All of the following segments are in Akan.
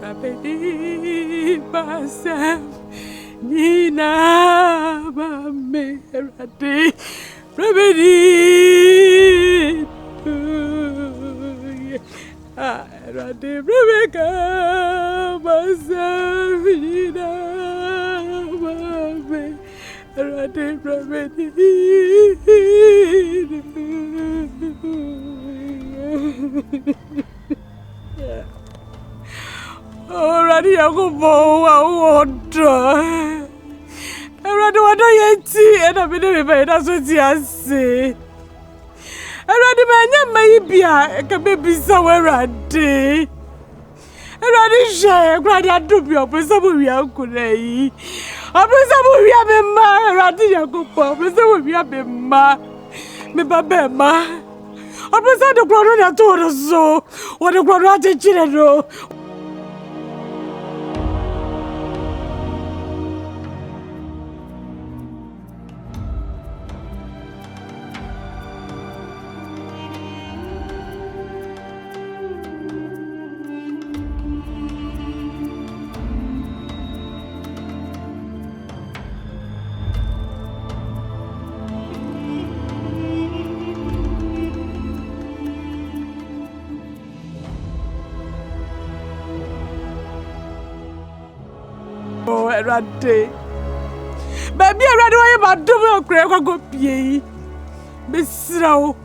Rabedi Basem Nina Mame Radi Rabedi Radi Rebecca Basem Nina Mame Radi Rabedi Already, I go water. Already, what do you see? And I'm in the bed. That's what you say. Already, man, maybe I can be somewhere around day. Already, share, grandad to be up with some of your good. I'm some of your mamma. Already, I go pop with some of your mamma. Me babema. I'm beside the ground. I told us so. What the ground I did, you know. Rade. Baby, I read away about double crab go pay. Miss Row,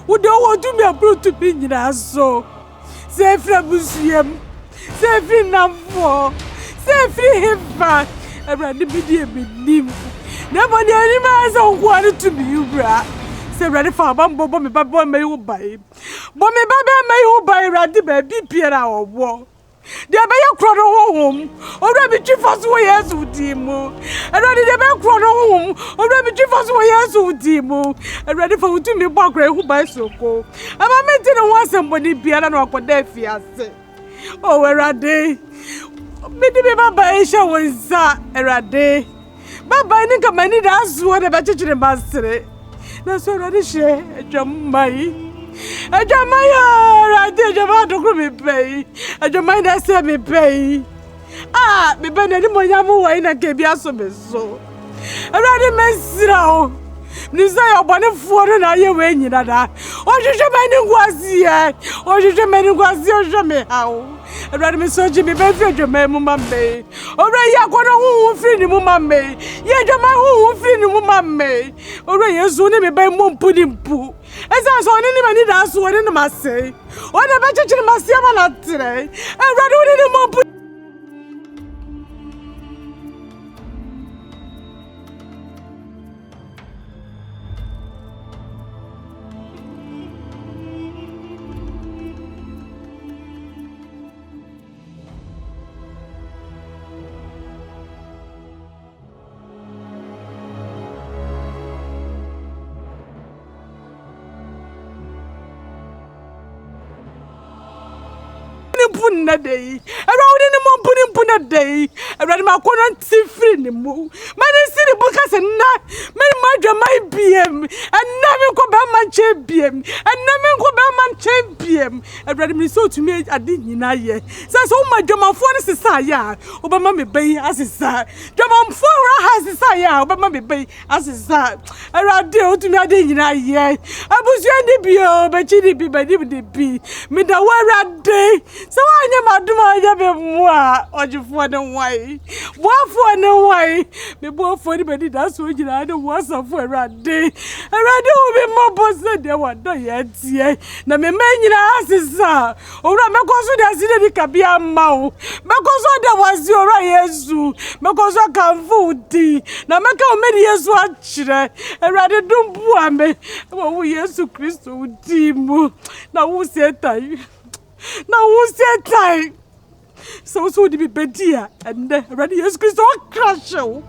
who don't want to be a brute to be in us so. Say from museum, say free number, say free him back. I read the video with him. Nobody animals are wanted to be you, bra. Say ready for a bumble, but me baby may you buy. But me baby may you buy Raddy baby Pierre or war. They are your crowd home, or Rabbi Chiffers way as with Dimo. And ready the back crowd home, or Rabbi Chiffers way as with Dimo. And ready for to me back who buys so cold. I'm meeting and want somebody piano or Codefias. Oh, where are they? Maybe Baba Aisha was that a day. Baba, I think I need us whatever teaching the master. That's what I share, Jamai. I don't mind, I did about to me pay. I don't mind, I said me pay. Ah, me bend any more yamu in a cabia so. I rather mess now. Nisa, one of 4 and I away in that. Or you should many was here, or you should many was your me how. I rather me so Jimmy Bedford, your man, Mummy. Already, I got a who free the Mummy. Yet, your man who free the Mummy. Already, you soon me by Mum pudding poo. As I saw anybody that's what in the must say. What about you must see a lot today? I rather with more put. Puna day, around in the moon puna day, around my corner free in the moon. Man, city book as a nut, many my BM, and never go back my champion, and never go back my champion. Around me so to me, I didn't know yet. So, my German phone is a saya, Obama may bay as a sa. German phone has a saya, Obama may bay as a sa. Around dear to me, I didn't know yet. I was your debut, but she did be by the be. Me the war day. So I never do my job or you for the way. What for no way? Me both for anybody that's what you know, was of for a day. I rather be more boss than they want to yet. Now, me man, asses, sir. Or I'm because that's in the Cabia Mao. Because there was your Yesu. Because I can't food tea. Now, make how many years watch. I rather don't bore me. Oh, Yesu Christo, Timu. Now, who said that? Now who's that time? So would be better and ready as Christ or crash show.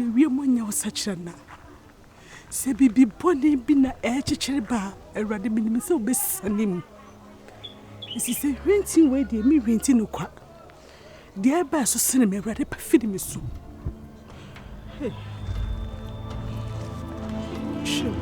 de wie mo nya osachirana se bibi boni bi na chichere ba awrade minim se obesanim isi se hwentin we de mi hwentin no kwa de ba so sene me awrade pa fidi me so hey sure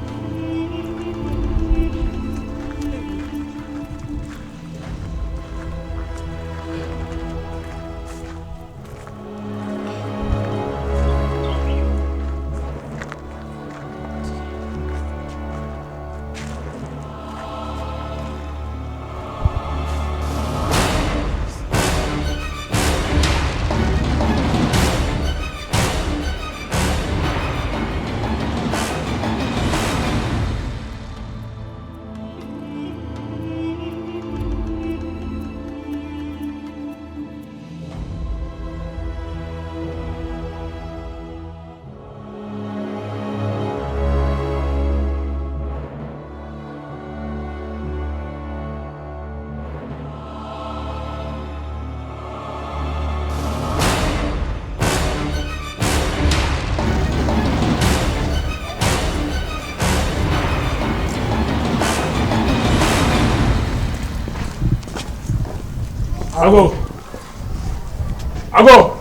Ago.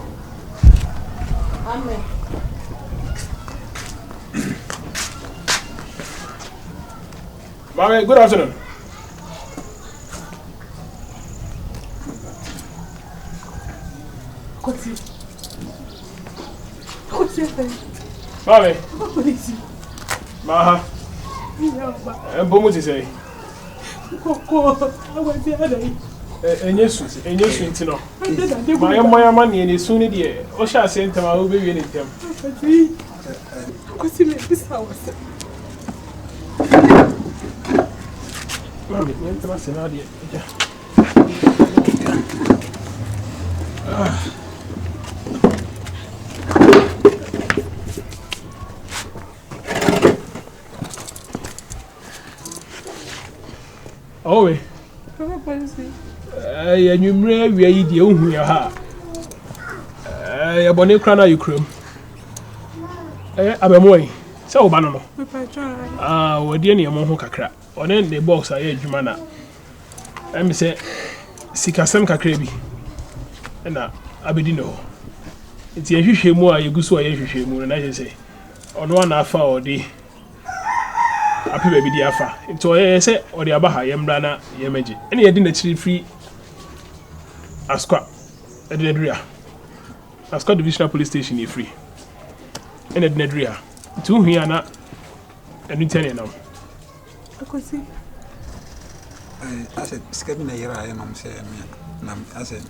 Amen. Mami, good afternoon. Koti. Mami. Koti. Maha. Mpomu ti say. Koko, awati adai. Enyesu ntino. Maya mani ene su ni de. O sha se ntama o be wi ni tem. Koti me bisa wasa. Mami, ni ntama se na de. Owe. Ya nwumre awia yi de ohu ya ha. Ya bone kra na yukrom. Abemoy. Se wo ba no no. Wodi ne yemo ho kakra. One ne box aye adwuma na. Em se sikasem kakra bi. Na abedi no. Enti ehwehwe mu a yeguso a yehwehwe mu na je se. Ono na afa odi. Api baby di afa. Enti oye se odi aba ha yemra na yemeje. Ene yedi na chiri free Asqa. Edinedria. Asqa Divisional Police Station is free. Ene Edinedria. Tu hia na enu tene na. Akosi. I said, "Skip me here. I am saying, nam." I said,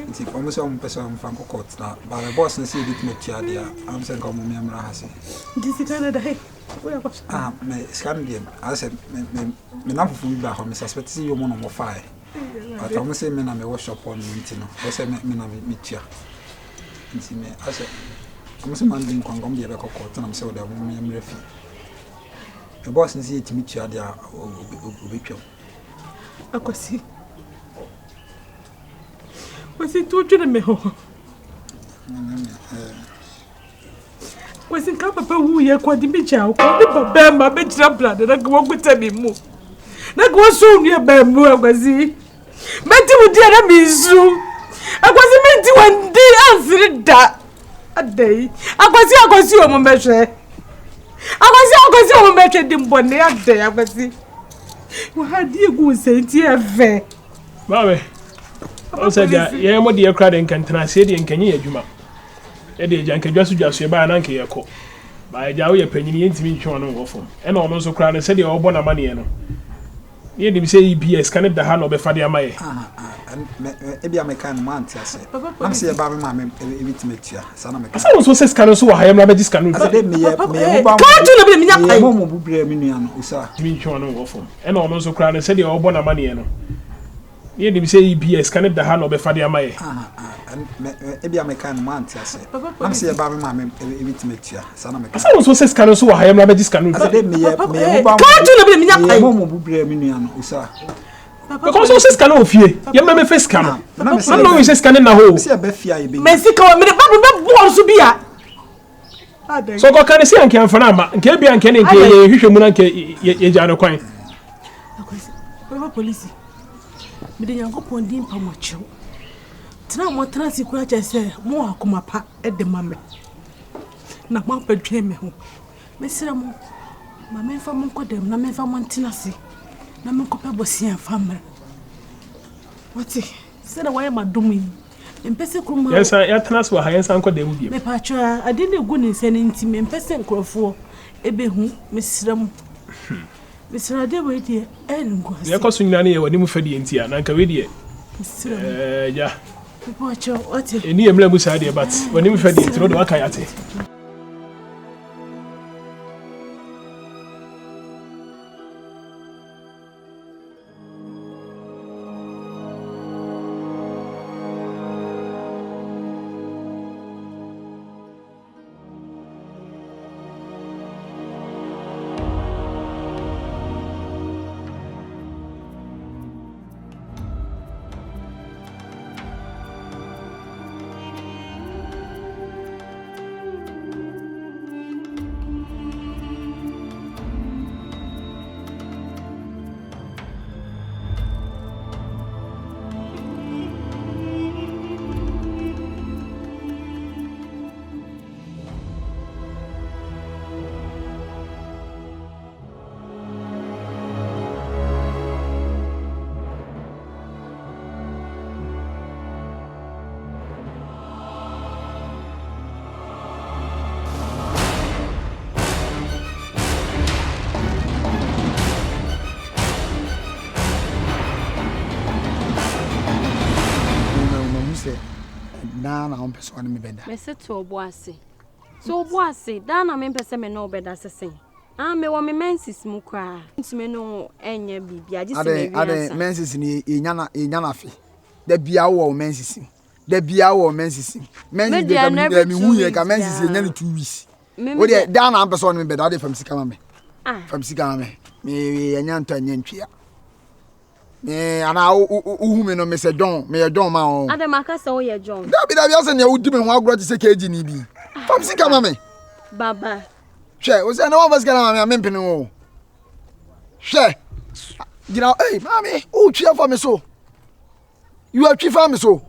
"It's almost some person from Cocotte now, but the boss and see it me chia. I'm saying, come me am rahasi." This is Canada. Where was? Me Scandinavian. I said, "Me na fufu bi ba ho. Me suspect see you mo no mo fire." But I'm saying, "Me na me workshop on intino." I said, "Me na me chia." Nti me I said, "I'm saying man bin kwangom bi e be Cocotte na me say o da me am refi." The boss and see it me chia dia obetwam. Akosi. Wasi tu jure me ho. Wasi nka papa wu ye kwa di meja ko ni baba ma be jira blade na gwo gbeta mi mu. Na gwo so nu e ba mu akwasi. Menti mu dia na mi zu. Akwasi menti wandi ansiri da. Adai. Akwasi o mo mehwe. Akwasi o mo mehwe di mbone adai akwasi. Wa hadi egu senti efe. Mami. O said ya mo de kra de nkantena se de nkanyi adwuma. E de jankedwa so dwaso e ba na nke ye ko. Ba ja wo ye panyini ye ntimi ntwe ono wo fom. E na ono so kra ne se de obo na mane ye no. Ye de bi se EBS kan da ha no be fa de amaye. E bia me kan man ti ase. Am se ba me ma me ebitimetia. Sa na me kan. Asa wo so se scan so wa ha ye mra be discan no. Ade me ye mo ba. Ka ju no be me nya kai. Mo mo bubire me nua no usa. Ntimi ntwe ono wo fom. E na ono so kra ne se de obo na mane ye no. Ye de bi se EBS kan da ha no be fa de amaye. E bia me kan man ti ase. Am se ba me ma me ebitimetia. Sa na me kan. Asa wo so se scan so wa ha ye mra be discan no. Ade me ye mo ba. Ka ju no be me nya kai. Mo mo bubire me nua no usa. Because so scan of fear. You may face scan. No, is scanning na ho. See a befia e be. Mesika o me ba bo so bia. So go kan see anke amfa na ma. Nke bia nke ne nke ye hwehwe mu na nke ye gya no kwan. Baba police. Me de Nyankopon din pa mo chew. Tena mo tena sikura che se mo akoma pa e de mame. Na mo padwe me ho. Mesira mo ma me fa mo kodem na me fa mo ntena se. Na me kopa bosia famra. Wati, se na why madom yi. Mpese kruma. Yes, ya tena so ha yensa nkodem bi. Me pa twa ade ne gu ne nse ne nti me mpese nkrofo ebe hu mesira mo. Mesira de we die engo. Ya ko so nyina ne ye wani mu fadi enti a na nka we die. Mesira. Ja. Me pa twa wati. Eni emla mu sa de but wani mu fadi enti no de waka yate. Na on person me beda. Me se to oboase. So oboase, da na me pese me no beda sesen. Ah me wo me menses mu kwa. Ntime no enye bibia gise me wi. Ade menses ni enyana fe. Da bia wo menses. Da bia wo menses. Menses de ka me huye ka menses enyana 2 weeks. O de da na person me beda de fam sika ma me. Ah. Fam sika ma me. Me enya nto enya ntwia. Ana uhu me no me se John, me John ma o. Ade maka se wo ye John. Da bi ase ne udi me ho agro ti se keji ni bi. Fam sika ma me. Baba. Hwe, o se na wo basika na ma me mpene wo. Hwe. Gina, hey, mami, o twa for me so. You are twa for me so.